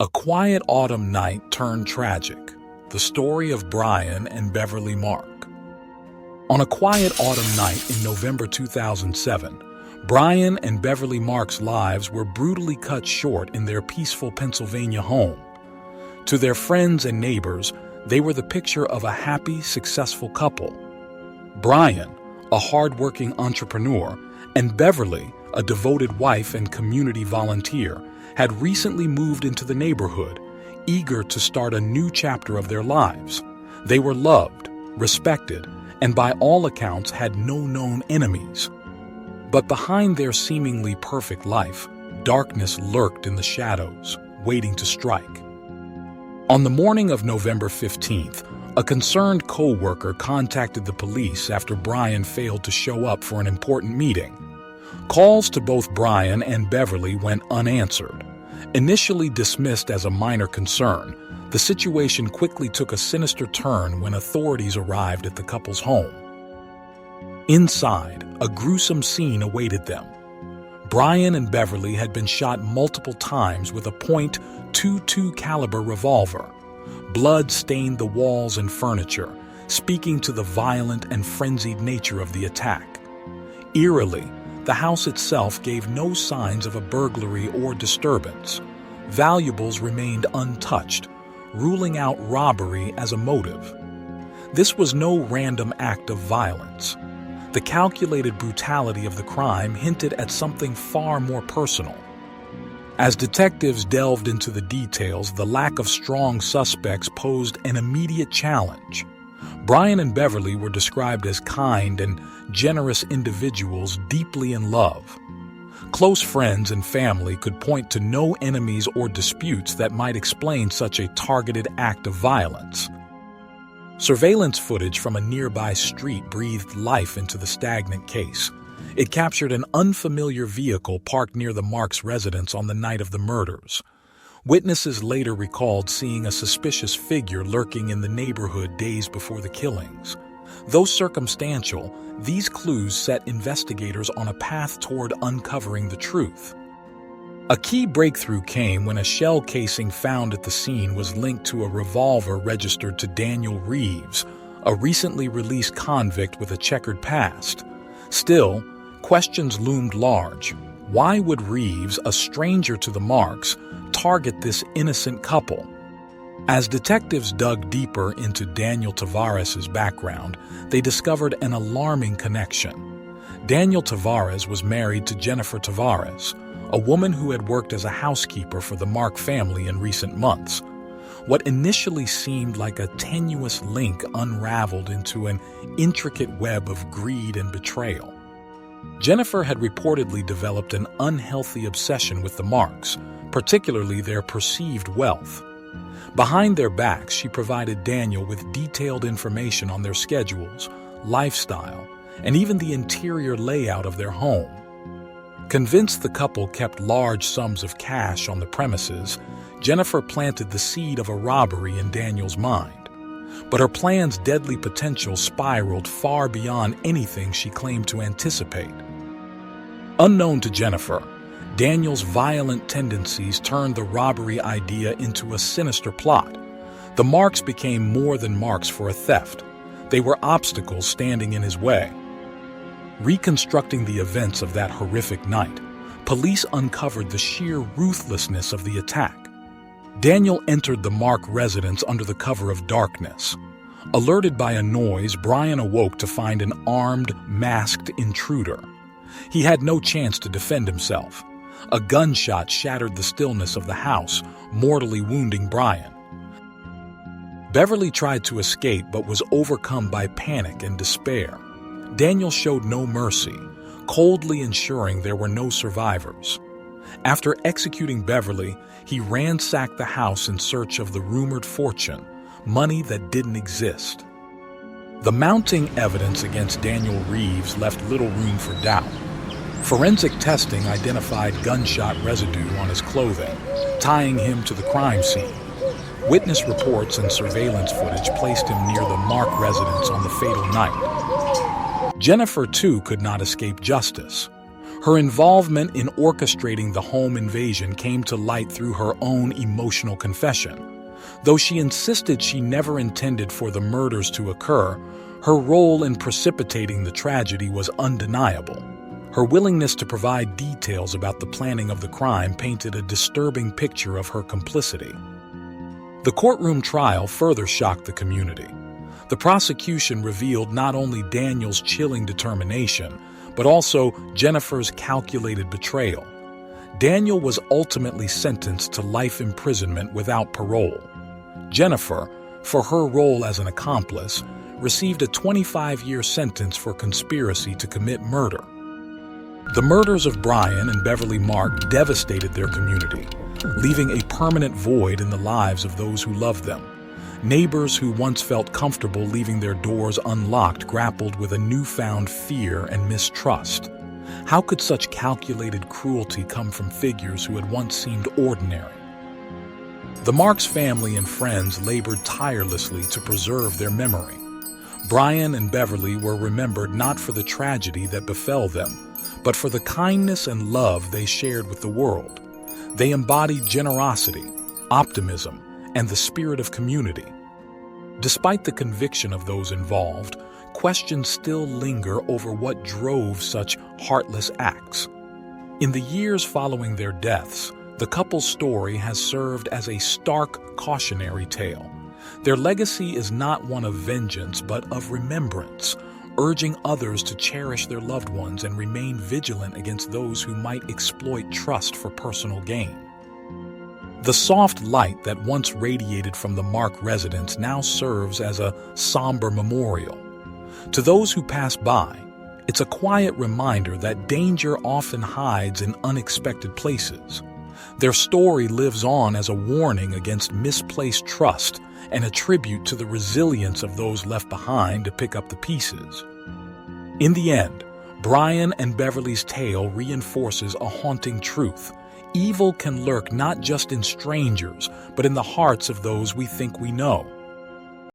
A quiet autumn night turned tragic. The story of Brian and Beverly Mark. On a quiet autumn night in November 2007, Brian and Beverly Mark's lives were brutally cut short in their peaceful Pennsylvania home. To their friends and neighbors, they were the picture of a happy, successful couple. Brian, a hard-working entrepreneur, and Beverly, a devoted wife and community volunteer, had recently moved into the neighborhood, eager to start a new chapter of their lives. They were loved, respected, and by all accounts had no known enemies. But behind their seemingly perfect life, darkness lurked in the shadows, waiting to strike. On the morning of November 15th, a concerned co-worker contacted the police after Brian failed to show up for an important meeting. Calls to both Brian and Beverly went unanswered. Initially dismissed as a minor concern, the situation quickly took a sinister turn when authorities arrived at the couple's home. Inside, a gruesome scene awaited them. Brian and Beverly had been shot multiple times with a .22 caliber revolver. Blood stained the walls and furniture, speaking to the violent and frenzied nature of the attack. Eerily, the house itself gave no signs of a burglary or disturbance. Valuables remained untouched, ruling out robbery as a motive. This was no random act of violence. The calculated brutality of the crime hinted at something far more personal. As detectives delved into the details, the lack of strong suspects posed an immediate challenge. Brian and Beverly were described as kind and generous individuals deeply in love. Close friends and family could point to no enemies or disputes that might explain such a targeted act of violence. Surveillance footage from a nearby street breathed life into the stagnant case. It captured an unfamiliar vehicle parked near the Marks' residence on the night of the murders. Witnesses later recalled seeing a suspicious figure lurking in the neighborhood days before the killings. Though circumstantial, these clues set investigators on a path toward uncovering the truth. A key breakthrough came when a shell casing found at the scene was linked to a revolver registered to Daniel Reeves, a recently released convict with a checkered past. Still, questions loomed large. Why would Reeves, a stranger to the Marks, target this innocent couple? As detectives dug deeper into Daniel Tavares's background, they discovered an alarming connection. Daniel Tavares was married to Jennifer Tavares, a woman who had worked as a housekeeper for the Mark family in recent months. What initially seemed like a tenuous link unraveled into an intricate web of greed and betrayal. Jennifer had reportedly developed an unhealthy obsession with the Marks, particularly their perceived wealth. Behind their backs, she provided Daniel with detailed information on their schedules, lifestyle, and even the interior layout of their home. Convinced the couple kept large sums of cash on the premises, Jennifer planted the seed of a robbery in Daniel's mind. But her plan's deadly potential spiraled far beyond anything she claimed to anticipate. Unknown to Jennifer, Daniel's violent tendencies turned the robbery idea into a sinister plot. The Marks became more than marks for a theft. They were obstacles standing in his way. Reconstructing the events of that horrific night, police uncovered the sheer ruthlessness of the attack. Daniel entered the Mark residence under the cover of darkness. Alerted by a noise, Brian awoke to find an armed, masked intruder. He had no chance to defend himself. A gunshot shattered the stillness of the house, mortally wounding Brian. Beverly tried to escape but was overcome by panic and despair. Daniel showed no mercy, coldly ensuring there were no survivors. After executing Beverly, he ransacked the house in search of the rumored fortune, money that didn't exist. The mounting evidence against Daniel Reeves left little room for doubt. Forensic testing identified gunshot residue on his clothing, tying him to the crime scene. Witness reports and surveillance footage placed him near the Mark residence on the fatal night. Jennifer, too, could not escape justice. Her involvement in orchestrating the home invasion came to light through her own emotional confession. Though she insisted she never intended for the murders to occur, her role in precipitating the tragedy was undeniable. Her willingness to provide details about the planning of the crime painted a disturbing picture of her complicity. The courtroom trial further shocked the community. The prosecution revealed not only Daniel's chilling determination, but also Jennifer's calculated betrayal. Daniel was ultimately sentenced to life imprisonment without parole. Jennifer, for her role as an accomplice, received a 25-year sentence for conspiracy to commit murder. The murders of Brian and Beverly Mark devastated their community, leaving a permanent void in the lives of those who loved them. Neighbors who once felt comfortable leaving their doors unlocked grappled with a newfound fear and mistrust. How could such calculated cruelty come from figures who had once seemed ordinary? The Marks' family and friends labored tirelessly to preserve their memory. Brian and Beverly were remembered not for the tragedy that befell them, but for the kindness and love they shared with the world. They embodied generosity, optimism, and the spirit of community. Despite the conviction of those involved, questions still linger over what drove such heartless acts. In the years following their deaths, the couple's story has served as a stark cautionary tale. Their legacy is not one of vengeance, but of remembrance, urging others to cherish their loved ones and remain vigilant against those who might exploit trust for personal gain. The soft light that once radiated from the Mark residence now serves as a somber memorial. To those who pass by, it's a quiet reminder that danger often hides in unexpected places. Their story lives on as a warning against misplaced trust and a tribute to the resilience of those left behind to pick up the pieces. In the end, Brian and Beverly's tale reinforces a haunting truth. Evil can lurk not just in strangers, but in the hearts of those we think we know.